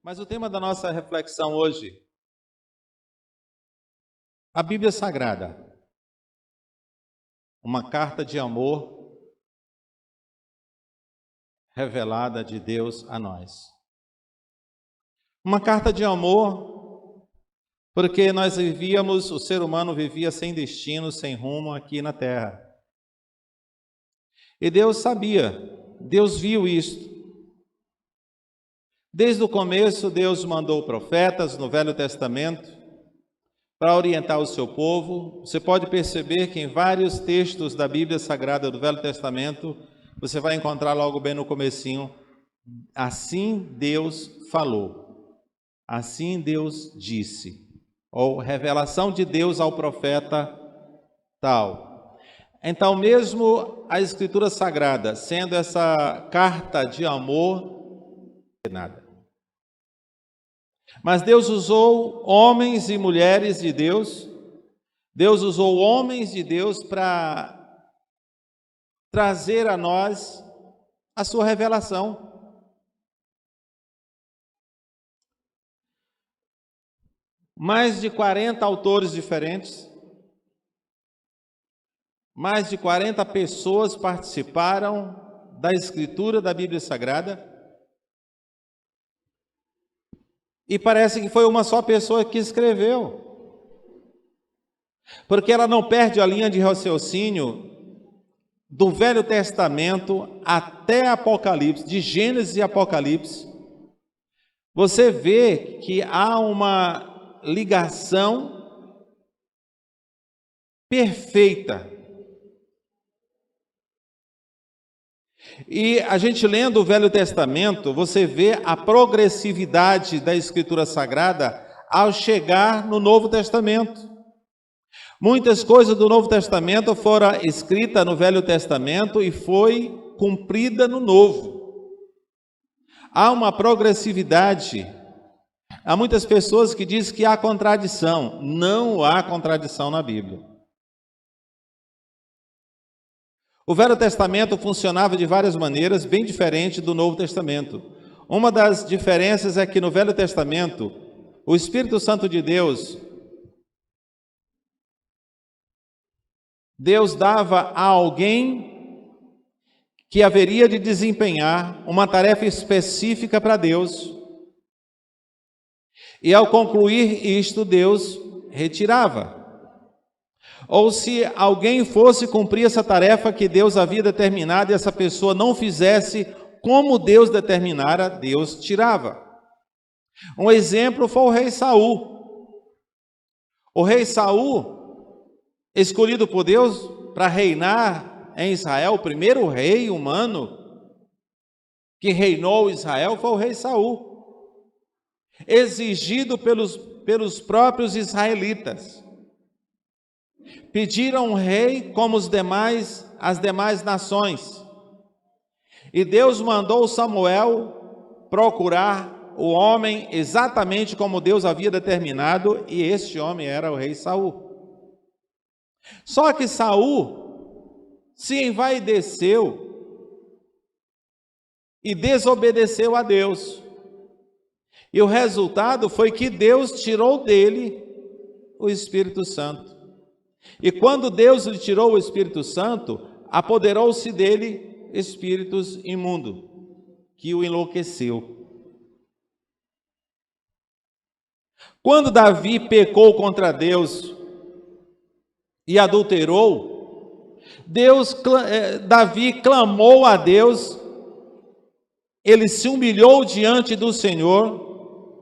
Mas o tema da nossa reflexão hoje, a Bíblia Sagrada, uma carta de amor revelada de Deus a nós. Uma carta de amor, porque o ser humano vivia sem destino, sem rumo aqui na terra. E Deus sabia, Deus viu isto. Desde o começo, Deus mandou profetas no Velho Testamento para orientar o seu povo. Você pode perceber que em vários textos da Bíblia Sagrada do Velho Testamento, você vai encontrar logo bem no comecinho, assim Deus falou, assim Deus disse, ou revelação de Deus ao profeta tal. Então, mesmo a Escritura Sagrada, sendo essa carta de amor, nada. Mas Deus usou homens e mulheres de Deus, Deus usou homens de Deus para trazer a nós a sua revelação. Mais de 40 autores diferentes, mais de 40 pessoas participaram da escritura da Bíblia Sagrada. E parece que foi uma só pessoa que escreveu. Porque ela não perde a linha de raciocínio do Velho Testamento até Apocalipse, de Gênesis e Apocalipse. Você vê que há uma ligação perfeita. E a gente lendo o Velho Testamento, você vê a progressividade da Escritura Sagrada ao chegar no Novo Testamento. Muitas coisas do Novo Testamento foram escritas no Velho Testamento e foi cumprida no Novo. Há uma progressividade. Há muitas pessoas que dizem que há contradição. Não há contradição na Bíblia. O Velho Testamento funcionava de várias maneiras, bem diferente do Novo Testamento. Uma das diferenças é que no Velho Testamento, o Espírito Santo de Deus dava a alguém que haveria de desempenhar uma tarefa específica para Deus. E ao concluir isto, Deus retirava. Ou se alguém fosse cumprir essa tarefa que Deus havia determinado e essa pessoa não fizesse como Deus determinara, Deus tirava. Um exemplo foi o rei Saul. O rei Saul, escolhido por Deus para reinar em Israel, o primeiro rei humano que reinou Israel foi o rei Saul, exigido pelos próprios israelitas. Pediram um rei como as demais nações. E Deus mandou Samuel procurar o homem exatamente como Deus havia determinado, e este homem era o rei Saul. Só que Saul se envaideceu e desobedeceu a Deus. E o resultado foi que Deus tirou dele o Espírito Santo. E quando Deus lhe tirou o Espírito Santo, apoderou-se dele espíritos imundos, que o enlouqueceu. Quando Davi pecou contra Deus e adulterou, Davi clamou a Deus, ele se humilhou diante do Senhor,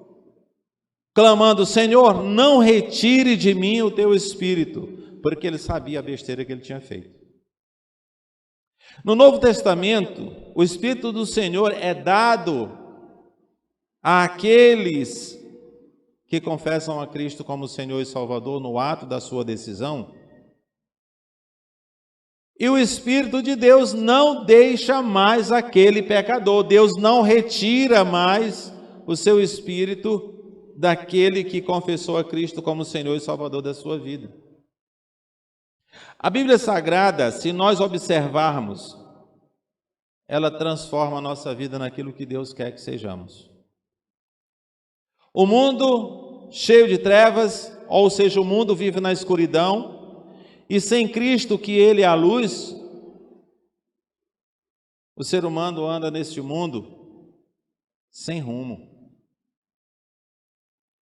clamando: Senhor, não retire de mim o teu Espírito, porque ele sabia a besteira que ele tinha feito. No Novo Testamento, o Espírito do Senhor é dado àqueles que confessam a Cristo como Senhor e Salvador no ato da sua decisão. E o Espírito de Deus não deixa mais aquele pecador. Deus não retira mais o seu Espírito daquele que confessou a Cristo como Senhor e Salvador da sua vida. A Bíblia Sagrada, se nós observarmos, ela transforma a nossa vida naquilo que Deus quer que sejamos. O mundo cheio de trevas, ou seja, o mundo vive na escuridão, e sem Cristo, que Ele é a luz, o ser humano anda neste mundo sem rumo,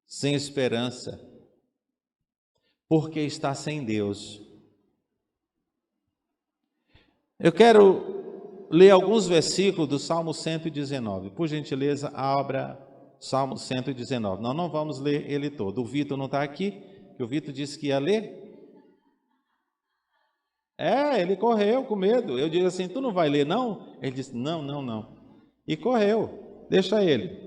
sem esperança, porque está sem Deus. Eu quero ler alguns versículos do Salmo 119. Por gentileza, abra Salmo 119. Nós não vamos ler ele todo. O Vitor não está aqui, que o Vitor disse que ia ler. Ele correu com medo. Eu disse assim, tu não vai ler não? Ele disse, não. E correu, deixa ele.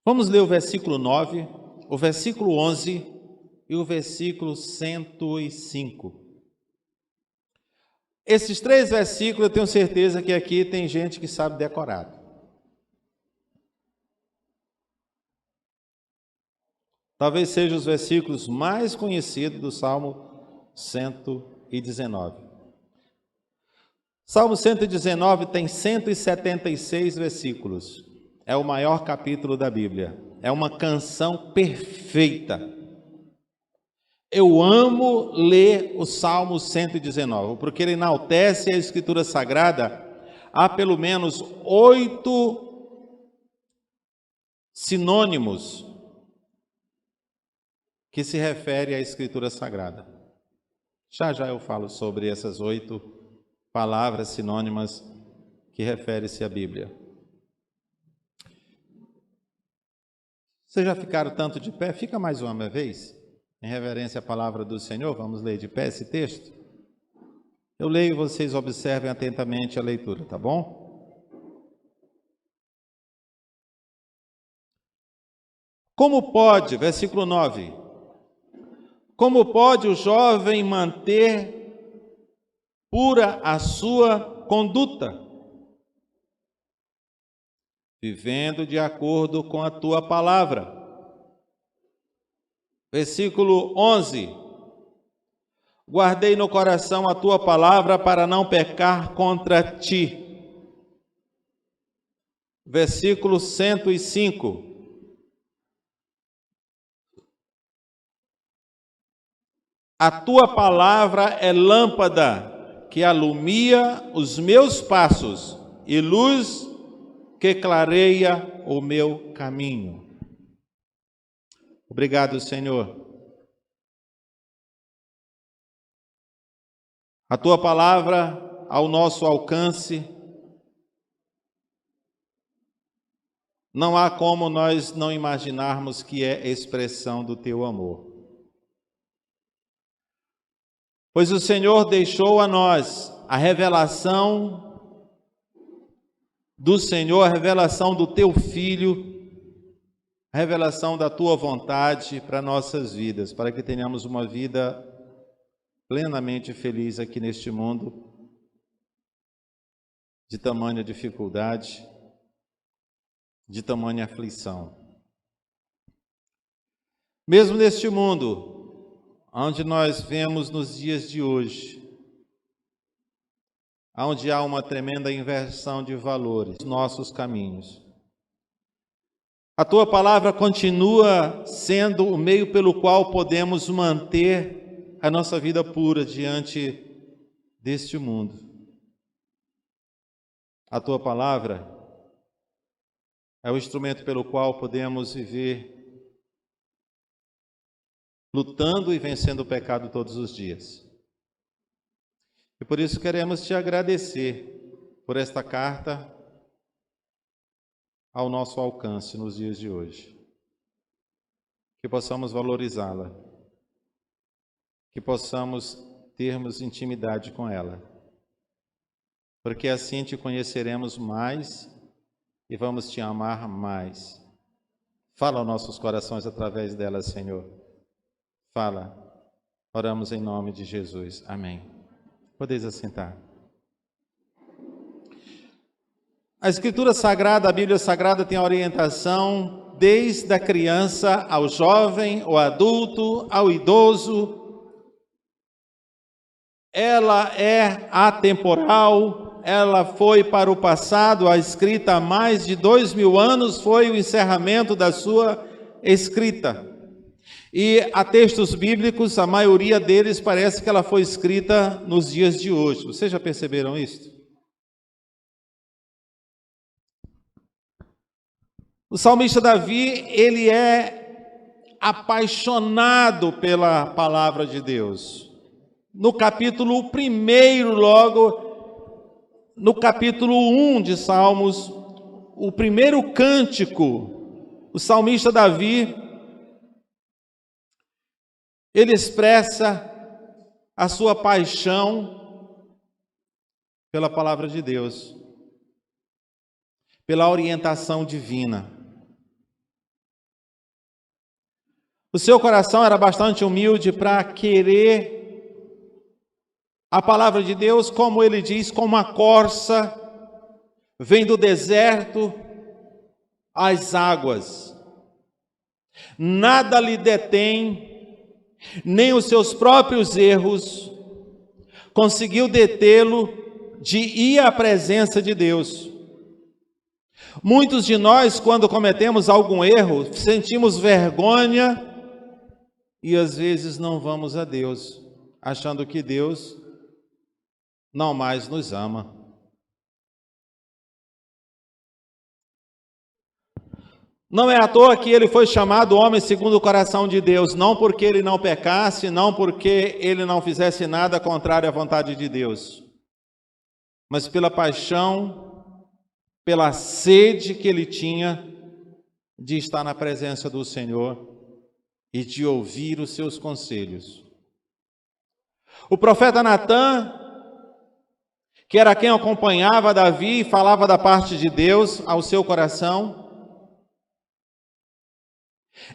Vamos ler o versículo 9, o versículo 11 e o versículo 105. Esses 3 versículos eu tenho certeza que aqui tem gente que sabe decorar. Talvez sejam os versículos mais conhecidos do Salmo 119. Salmo 119 tem 176 versículos. É o maior capítulo da Bíblia. É uma canção perfeita. Eu amo ler o Salmo 119, porque ele enaltece a Escritura Sagrada. Há pelo menos 8 sinônimos que se refere à Escritura Sagrada. Já eu falo sobre essas 8 palavras sinônimas que referem-se à Bíblia. Vocês já ficaram tanto de pé? Fica mais uma vez, em reverência à palavra do Senhor. Vamos ler de pé esse texto? Eu leio e vocês observem atentamente a leitura, tá bom? Como pode, versículo 9, como pode o jovem manter pura a sua conduta, vivendo de acordo com a tua palavra? Versículo 11, guardei no coração a tua palavra para não pecar contra ti. Versículo 105, a tua palavra é lâmpada que alumia os meus passos e luz que clareia o meu caminho. Obrigado, Senhor. A tua palavra ao nosso alcance. Não há como nós não imaginarmos que é expressão do teu amor. Pois o Senhor deixou a nós a revelação do Senhor, a revelação do teu Filho, a revelação da tua vontade para nossas vidas, para que tenhamos uma vida plenamente feliz aqui neste mundo, de tamanha dificuldade, de tamanha aflição. Mesmo neste mundo, onde nós vemos nos dias de hoje, onde há uma tremenda inversão de valores, nossos caminhos, a tua palavra continua sendo o meio pelo qual podemos manter a nossa vida pura diante deste mundo. A tua palavra é o instrumento pelo qual podemos viver lutando e vencendo o pecado todos os dias. E por isso queremos te agradecer por esta carta ao nosso alcance nos dias de hoje. Que possamos valorizá-la, que possamos termos intimidade com ela, porque assim te conheceremos mais e vamos te amar mais. Fala aos nossos corações através dela, Senhor. Fala. Oramos em nome de Jesus. Amém. Podeis assentar. A Escritura Sagrada, a Bíblia Sagrada tem a orientação desde a criança ao jovem, ao adulto, ao idoso. Ela é atemporal, ela foi para o passado, a escrita há mais de 2000 anos, foi o encerramento da sua escrita. E há textos bíblicos, a maioria deles parece que ela foi escrita nos dias de hoje. Vocês já perceberam isso? O salmista Davi, ele é apaixonado pela palavra de Deus. No capítulo 1, logo, no capítulo 1 de Salmos, o primeiro cântico, o salmista Davi, ele expressa a sua paixão pela palavra de Deus, pela orientação divina. O seu coração era bastante humilde para querer a palavra de Deus, como ele diz, como a corça vem do deserto às águas. Nada lhe detém, nem os seus próprios erros conseguiu detê-lo de ir à presença de Deus. Muitos de nós, quando cometemos algum erro, sentimos vergonha e às vezes não vamos a Deus, achando que Deus não mais nos ama. Não é à toa que ele foi chamado homem segundo o coração de Deus, não porque ele não pecasse, não porque ele não fizesse nada contrário à vontade de Deus, mas pela paixão, pela sede que ele tinha de estar na presença do Senhor e de ouvir os seus conselhos. O profeta Natã, que era quem acompanhava Davi e falava da parte de Deus ao seu coração,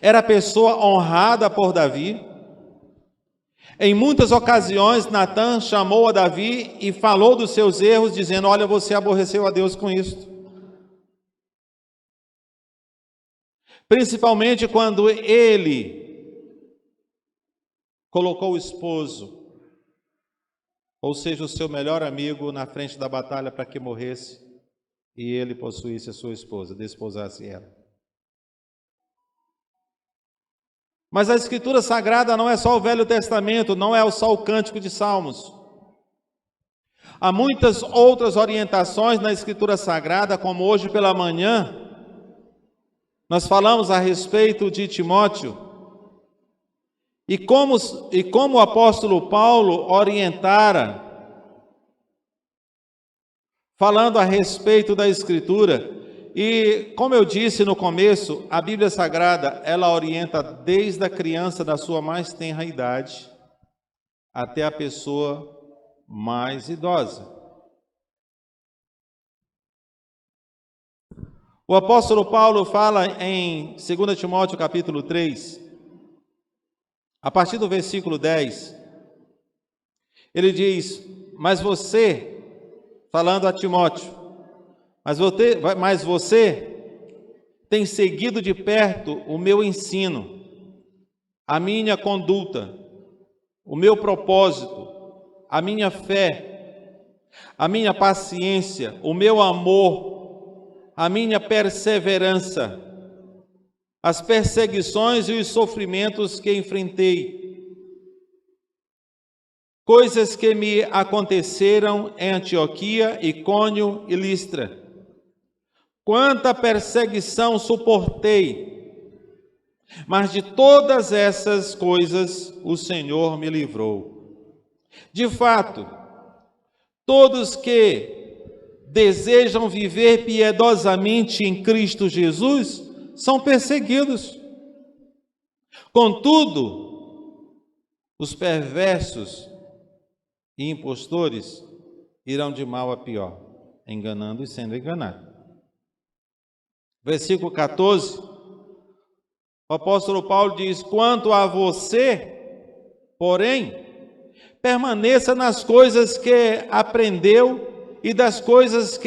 era pessoa honrada por Davi. Em muitas ocasiões, Natã chamou a Davi e falou dos seus erros, dizendo: olha, você aborreceu a Deus com isso. Principalmente quando ele colocou o esposo, ou seja, o seu melhor amigo, na frente da batalha para que morresse e ele possuísse a sua esposa, desposasse ela. Mas a Escritura Sagrada não é só o Velho Testamento, não é só o Cântico de Salmos. Há muitas outras orientações na Escritura Sagrada, como hoje pela manhã, nós falamos a respeito de Timóteo, e como o apóstolo Paulo orientara, falando a respeito da Escritura. E, como eu disse no começo, a Bíblia Sagrada, ela orienta desde a criança da sua mais tenra idade até a pessoa mais idosa. O apóstolo Paulo fala em 2 Timóteo capítulo 3, a partir do versículo 10, ele diz: mas você, falando a Timóteo, mas você tem seguido de perto o meu ensino, a minha conduta, o meu propósito, a minha fé, a minha paciência, o meu amor, a minha perseverança, as perseguições e os sofrimentos que enfrentei, coisas que me aconteceram em Antioquia, Icônio e Listra. Quanta perseguição suportei, mas de todas essas coisas o Senhor me livrou. De fato, todos que desejam viver piedosamente em Cristo Jesus são perseguidos. Contudo, os perversos e impostores irão de mal a pior, enganando e sendo enganados. Versículo 14, o apóstolo Paulo diz: quanto a você, porém, permaneça nas coisas que aprendeu e das coisas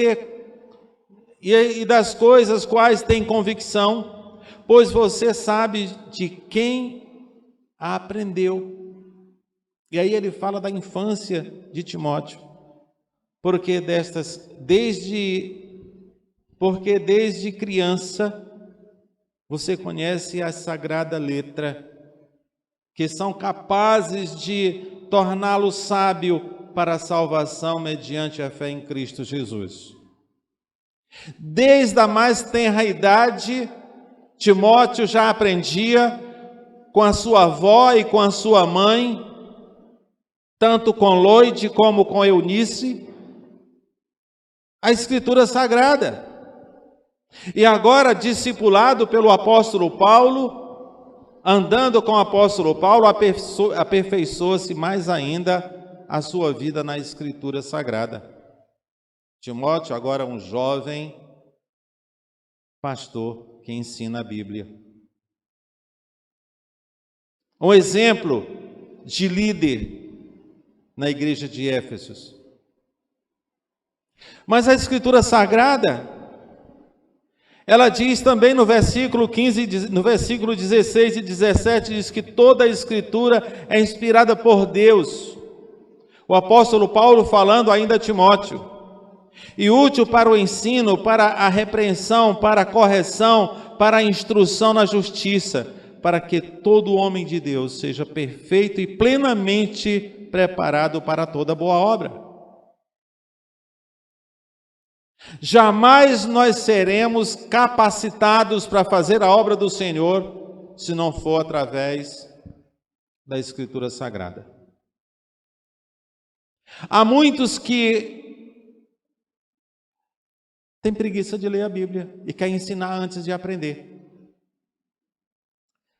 quais tem convicção, pois você sabe de quem a aprendeu. E aí ele fala da infância de Timóteo. porque desde criança você conhece a sagrada letra, que são capazes de torná-lo sábio para a salvação mediante a fé em Cristo Jesus. Desde a mais tenra idade, Timóteo já aprendia com a sua avó e com a sua mãe, tanto com Loide como com Eunice, a Escritura Sagrada. E agora, discipulado pelo apóstolo Paulo, andando com o apóstolo Paulo, aperfeiçoa-se mais ainda a sua vida na Escritura Sagrada. Timóteo, agora um jovem pastor que ensina a Bíblia. Um exemplo de líder na igreja de Éfeso. Mas a Escritura Sagrada, ela diz também no versículo 15, no versículo 16 e 17, diz que toda a Escritura é inspirada por Deus. O apóstolo Paulo falando ainda a Timóteo. E útil para o ensino, para a repreensão, para a correção, para a instrução na justiça, para que todo homem de Deus seja perfeito e plenamente preparado para toda boa obra. Jamais nós seremos capacitados para fazer a obra do Senhor se não for através da Escritura Sagrada. Há muitos que têm preguiça de ler a Bíblia e querem ensinar antes de aprender.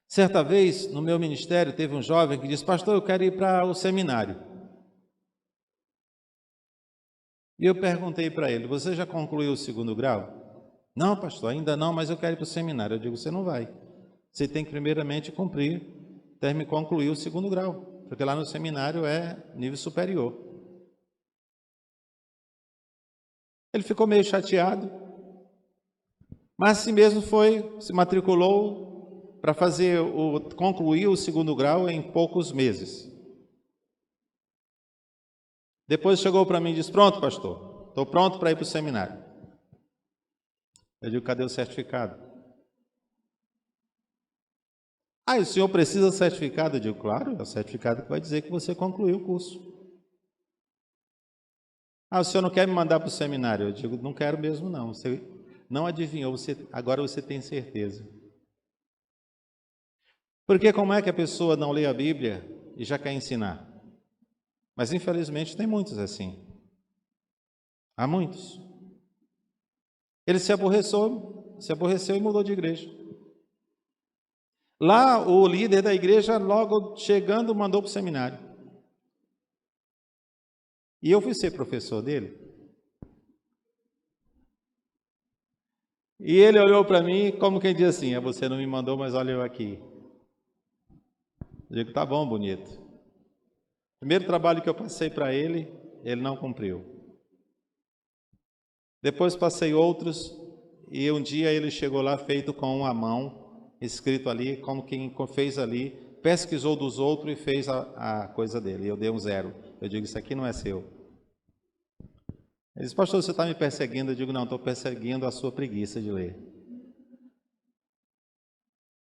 Certa vez, no meu ministério, teve um jovem que disse: pastor, eu quero ir para o seminário. E eu perguntei para ele: você já concluiu o 2º grau? Não, pastor, ainda não, mas eu quero ir para o seminário. Eu digo: você não vai. Você tem que primeiramente concluir o 2º grau, porque lá no seminário é nível superior. Ele ficou meio chateado, mas assim mesmo se matriculou para concluir o 2º grau em poucos meses. Depois chegou para mim e disse: pronto, pastor, estou pronto para ir para o seminário. Eu digo: cadê o certificado? Ah, o senhor precisa do certificado? Eu digo: claro, é o certificado que vai dizer que você concluiu o curso. Ah, o senhor não quer me mandar para o seminário? Eu digo: não quero mesmo não. Você não adivinhou, agora você tem certeza. Porque como é que a pessoa não lê a Bíblia e já quer ensinar? Mas infelizmente tem muitos assim. Há muitos. Ele se aborreceu e mudou de igreja. Lá o líder da igreja, logo chegando, mandou para o seminário. E eu fui ser professor dele. E ele olhou para mim como quem diz assim: você não me mandou, mas olha eu aqui. Eu digo: tá bom, bonito. Primeiro trabalho que eu passei para ele, ele não cumpriu. Depois passei outros, e um dia ele chegou lá feito com uma mão, escrito ali, como quem fez ali, pesquisou dos outros e fez a coisa dele. Eu dei um 0. Eu digo: isso aqui não é seu. Ele disse: pastor, você está me perseguindo? Eu digo: não, estou perseguindo a sua preguiça de ler.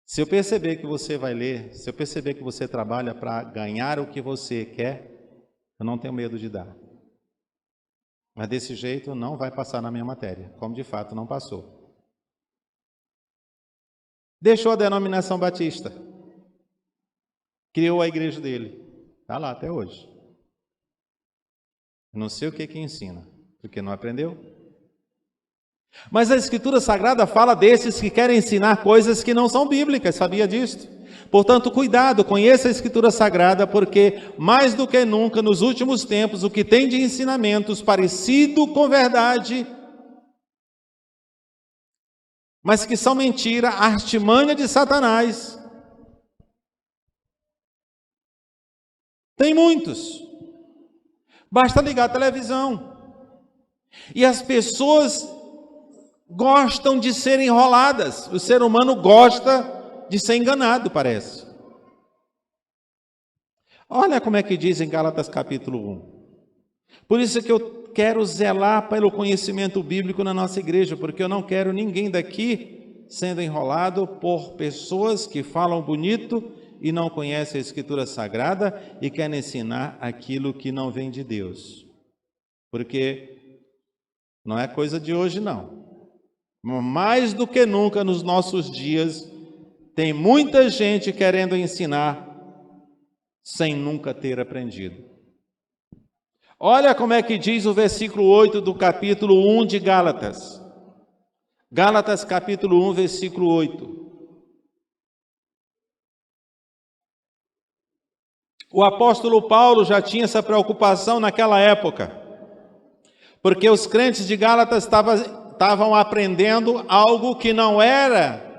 Se eu perceber que você vai ler, se eu perceber que você trabalha para ganhar o que você quer, eu não tenho medo de dar. Mas desse jeito não vai passar na minha matéria, como de fato não passou. Deixou a denominação batista. Criou a igreja dele. Está lá até hoje. Não sei o que ensina, porque não aprendeu. Mas a Escritura Sagrada fala desses que querem ensinar coisas que não são bíblicas, sabia disso? Portanto, cuidado, conheça a Escritura Sagrada, porque mais do que nunca, nos últimos tempos, o que tem de ensinamentos parecido com verdade, mas que são mentira, artimanha de Satanás. Tem muitos. Basta ligar a televisão. E as pessoas gostam de ser enroladas. O ser humano gosta de ser enganado, parece. Olha como é que diz em Gálatas capítulo 1. Por isso é que eu quero zelar pelo conhecimento bíblico na nossa igreja, porque eu não quero ninguém daqui sendo enrolado por pessoas que falam bonito e não conhecem a Escritura Sagrada e querem ensinar aquilo que não vem de Deus. Porque não é coisa de hoje, não. Mais do que nunca nos nossos dias, tem muita gente querendo ensinar sem nunca ter aprendido. Olha como é que diz o versículo 8 do capítulo 1 de Gálatas. Gálatas capítulo 1, versículo 8. O apóstolo Paulo já tinha essa preocupação naquela época, porque os crentes de Gálatas estavam aprendendo algo que não era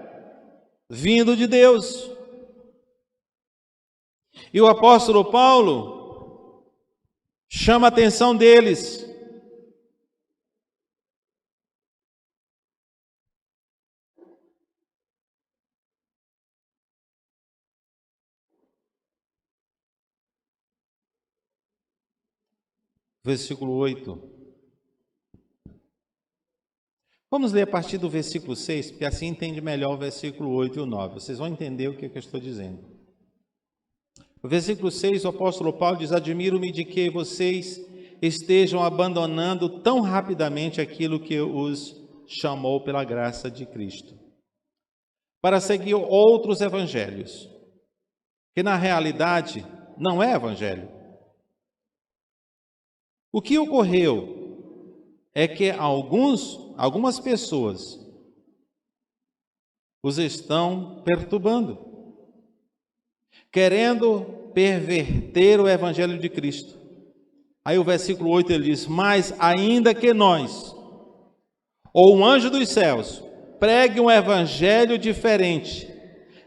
vindo de Deus. E o apóstolo Paulo chama a atenção deles. Versículo 8. Vamos ler a partir do versículo 6, porque assim entende melhor o versículo 8 e o 9. Vocês vão entender o que eu estou dizendo. No versículo 6, o apóstolo Paulo diz: admiro-me de que vocês estejam abandonando tão rapidamente aquilo que os chamou pela graça de Cristo, para seguir outros evangelhos, que na realidade não é evangelho. O que ocorreu é que algumas pessoas os estão perturbando, querendo perverter o evangelho de Cristo. Aí o versículo 8 ele diz: mas ainda que nós, ou um anjo dos céus, pregue um evangelho diferente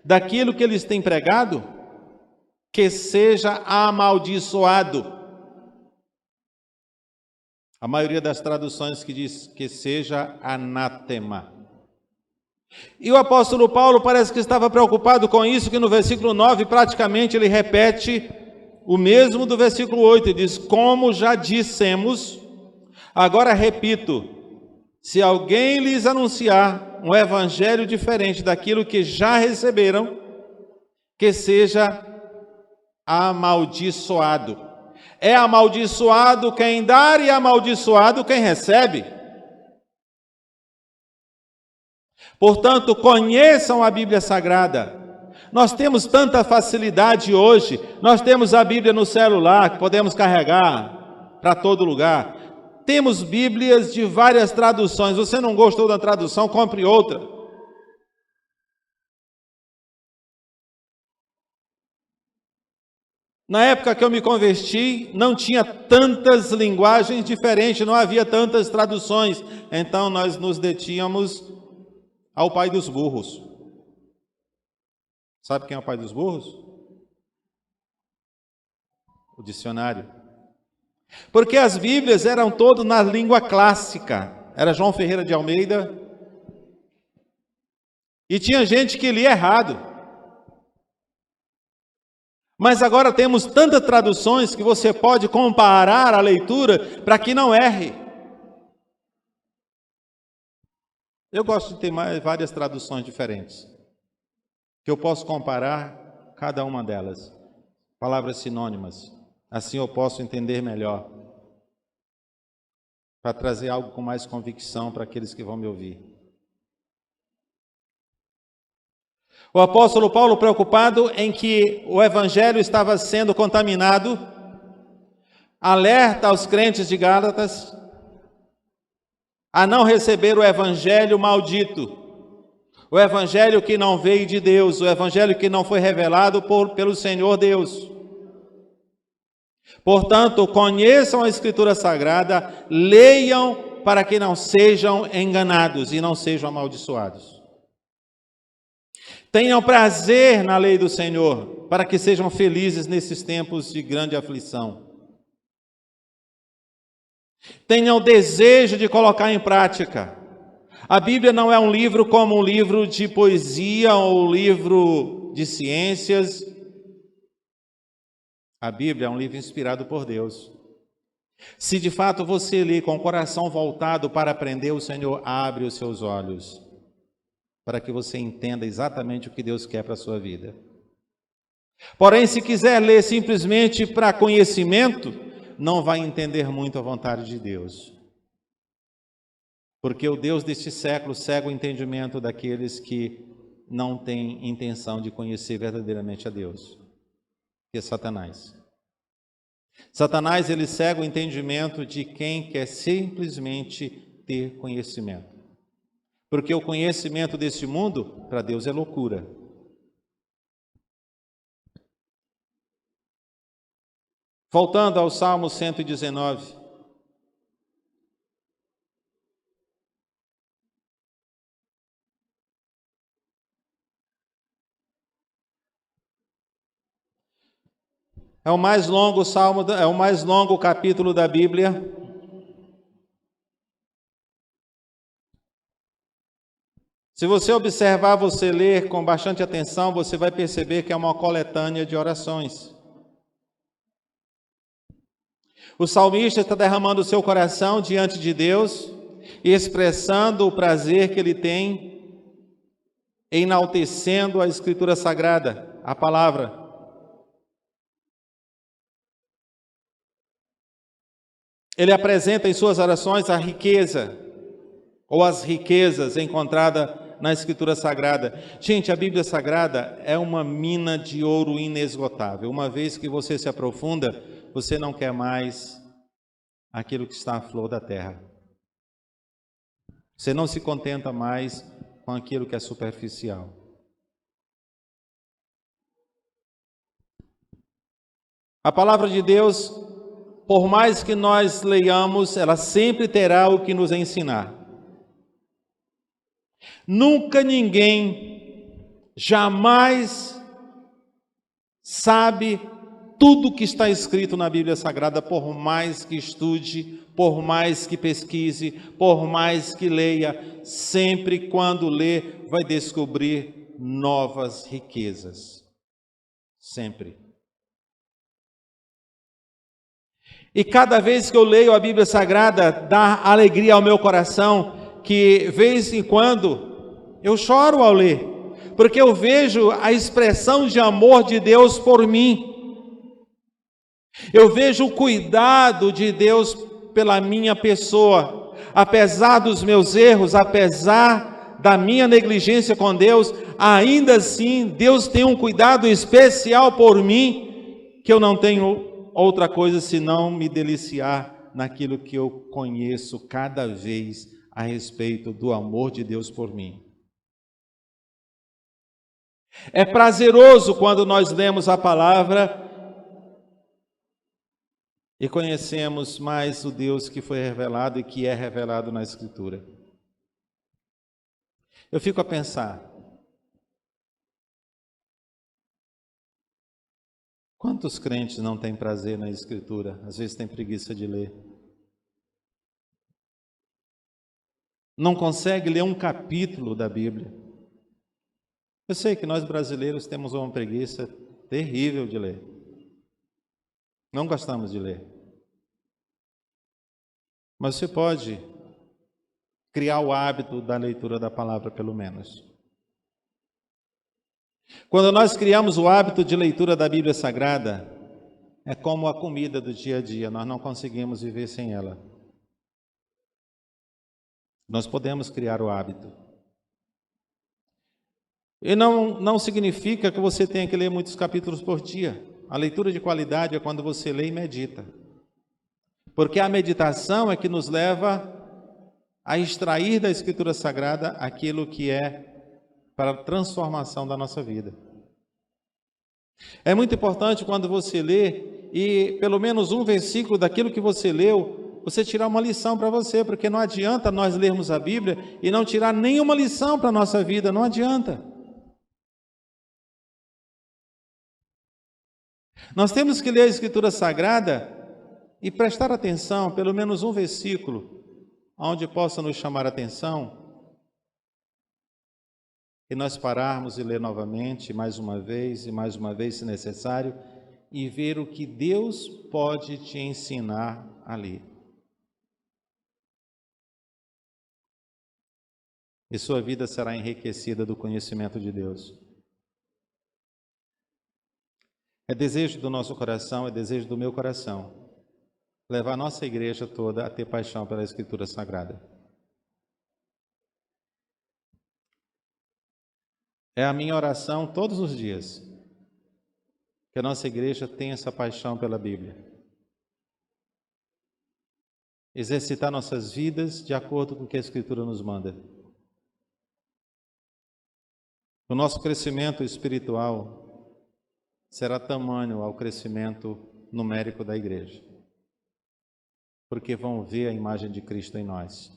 daquilo que eles têm pregado, que seja amaldiçoado. A maioria das traduções que diz que seja anátema. E o apóstolo Paulo parece que estava preocupado com isso, que no versículo 9 praticamente ele repete o mesmo do versículo 8, ele diz: como já dissemos, agora repito, se alguém lhes anunciar um evangelho diferente daquilo que já receberam, que seja amaldiçoado. É amaldiçoado quem dá e amaldiçoado quem recebe. Portanto, conheçam a Bíblia Sagrada. Nós temos tanta facilidade hoje, nós temos a Bíblia no celular, que podemos carregar para todo lugar. Temos Bíblias de várias traduções. Você não gostou da tradução, compre outra. Na época que eu me converti, não tinha tantas linguagens diferentes, não havia tantas traduções. Então nós nos detínhamos ao pai dos burros. Sabe quem é o pai dos burros? O dicionário. Porque as Bíblias eram todas na língua clássica. Era João Ferreira de Almeida. E tinha gente que lia errado. Mas agora temos tantas traduções que você pode comparar a leitura para que não erre. Eu gosto de ter várias traduções diferentes, que eu posso comparar cada uma delas. Palavras sinônimas. Assim eu posso entender melhor, para trazer algo com mais convicção para aqueles que vão me ouvir. O apóstolo Paulo, preocupado em que o evangelho estava sendo contaminado, alerta aos crentes de Gálatas a não receber o evangelho maldito, o evangelho que não veio de Deus, o evangelho que não foi revelado pelo Senhor Deus. Portanto, conheçam a Escritura Sagrada, leiam para que não sejam enganados e não sejam amaldiçoados. Tenham prazer na lei do Senhor, para que sejam felizes nesses tempos de grande aflição. Tenham desejo de colocar em prática. A Bíblia não é um livro como um livro de poesia ou livro de ciências. A Bíblia é um livro inspirado por Deus. Se de fato você lê com o coração voltado para aprender, o Senhor abre os seus olhos para que você entenda exatamente o que Deus quer para a sua vida. Porém, se quiser ler simplesmente para conhecimento, não vai entender muito a vontade de Deus. Porque o Deus deste século cega o entendimento daqueles que não têm intenção de conhecer verdadeiramente a Deus, que é Satanás. Satanás, ele cega o entendimento de quem quer simplesmente ter conhecimento. Porque o conhecimento deste mundo, para Deus, é loucura. Voltando ao Salmo 119. É o mais longo salmo, é o mais longo capítulo da Bíblia. Se você observar, você ler com bastante atenção, você vai perceber que é uma coletânea de orações. O salmista está derramando o seu coração diante de Deus e expressando o prazer que ele tem, enaltecendo a Escritura Sagrada, a palavra. Ele apresenta em suas orações a riqueza, ou as riquezas encontradas na Escritura Sagrada. Gente, a Bíblia Sagrada é uma mina de ouro inesgotável. Uma vez que você se aprofunda, você não quer mais aquilo que está à flor da terra. Você não se contenta mais com aquilo que é superficial. A palavra de Deus, por mais que nós leiamos, ela sempre terá o que nos ensinar. Nunca ninguém jamais sabe tudo que está escrito na Bíblia Sagrada, por mais que estude, por mais que pesquise, por mais que leia, sempre quando lê, vai descobrir novas riquezas. Sempre. E cada vez que eu leio a Bíblia Sagrada, dá alegria ao meu coração, que vez em quando eu choro ao ler, porque eu vejo a expressão de amor de Deus por mim. Eu vejo o cuidado de Deus pela minha pessoa, apesar dos meus erros, apesar da minha negligência com Deus, ainda assim Deus tem um cuidado especial por mim, que eu não tenho outra coisa senão me deliciar naquilo que eu conheço cada vez a respeito do amor de Deus por mim. É prazeroso quando nós lemos a palavra e conhecemos mais o Deus que foi revelado e que é revelado na Escritura. Eu fico a pensar, quantos crentes não têm prazer na Escritura? Às vezes têm preguiça de ler. Não consegue ler um capítulo da Bíblia. Eu sei que nós brasileiros temos uma preguiça terrível de ler. Não gostamos de ler. Mas você pode criar o hábito da leitura da palavra, pelo menos. Quando nós criamos o hábito de leitura da Bíblia Sagrada, é como a comida do dia a dia, nós não conseguimos viver sem ela. Nós podemos criar o hábito. E não significa que você tenha que ler muitos capítulos por dia. A leitura de qualidade é quando você lê e medita. Porque a meditação é que nos leva a extrair da Escritura Sagrada aquilo que é para a transformação da nossa vida. É muito importante quando você lê e pelo menos um versículo daquilo que você leu, você tirar uma lição para você, porque não adianta nós lermos a Bíblia e não tirar nenhuma lição para a nossa vida, não adianta. Nós temos que ler a Escritura Sagrada e prestar atenção, pelo menos um versículo, onde possa nos chamar a atenção, e nós pararmos e ler novamente, mais uma vez, se necessário, e ver o que Deus pode te ensinar ali. E sua vida será enriquecida do conhecimento de Deus. É desejo do nosso coração, é desejo do meu coração, levar a nossa igreja toda a ter paixão pela Escritura Sagrada. É a minha oração todos os dias, que a nossa igreja tenha essa paixão pela Bíblia. Exercitar nossas vidas de acordo com o que a Escritura nos manda. O nosso crescimento espiritual será tamanho ao crescimento numérico da igreja, porque vão ver a imagem de Cristo em nós.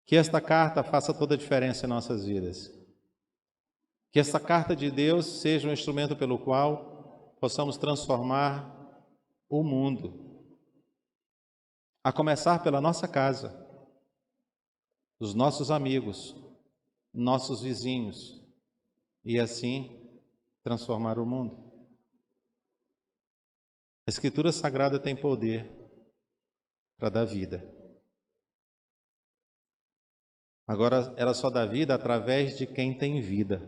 Que esta carta faça toda a diferença em nossas vidas. Que esta carta de Deus seja um instrumento pelo qual possamos transformar o mundo, a começar pela nossa casa, os nossos amigos, nossos vizinhos, e assim transformar o mundo. A Escritura Sagrada tem poder para dar vida. Agora, ela só dá vida através de quem tem vida.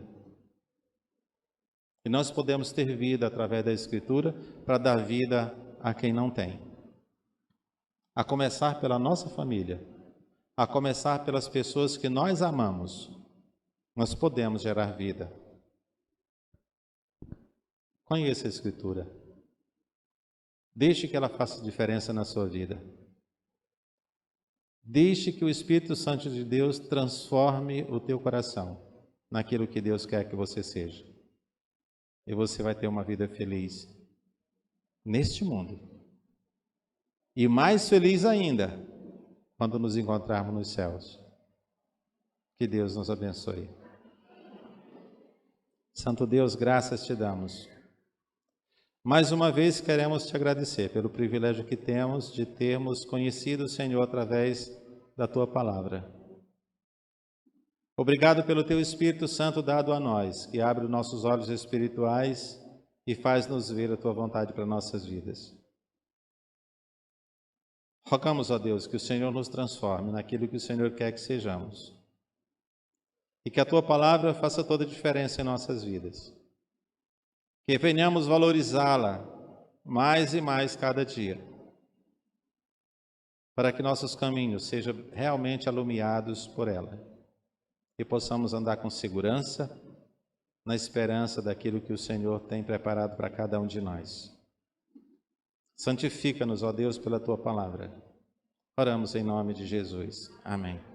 E nós podemos ter vida através da Escritura para dar vida a quem não tem. A começar pela nossa família, a começar pelas pessoas que nós amamos, nós podemos gerar vida. Conheça a Escritura. Deixe que ela faça diferença na sua vida. Deixe que o Espírito Santo de Deus transforme o teu coração naquilo que Deus quer que você seja. E você vai ter uma vida feliz neste mundo. E mais feliz ainda quando nos encontrarmos nos céus. Que Deus nos abençoe. Santo Deus, graças te damos. Mais uma vez queremos te agradecer pelo privilégio que temos de termos conhecido o Senhor através da tua palavra. Obrigado pelo teu Espírito Santo dado a nós, que abre os nossos olhos espirituais e faz-nos ver a tua vontade para nossas vidas. Rogamos, ó Deus, que o Senhor nos transforme naquilo que o Senhor quer que sejamos. E que a tua palavra faça toda a diferença em nossas vidas. Que venhamos valorizá-la mais e mais cada dia, para que nossos caminhos sejam realmente alumiados por ela e possamos andar com segurança, na esperança daquilo que o Senhor tem preparado para cada um de nós. Santifica-nos, ó Deus, pela tua palavra. Oramos em nome de Jesus. Amém.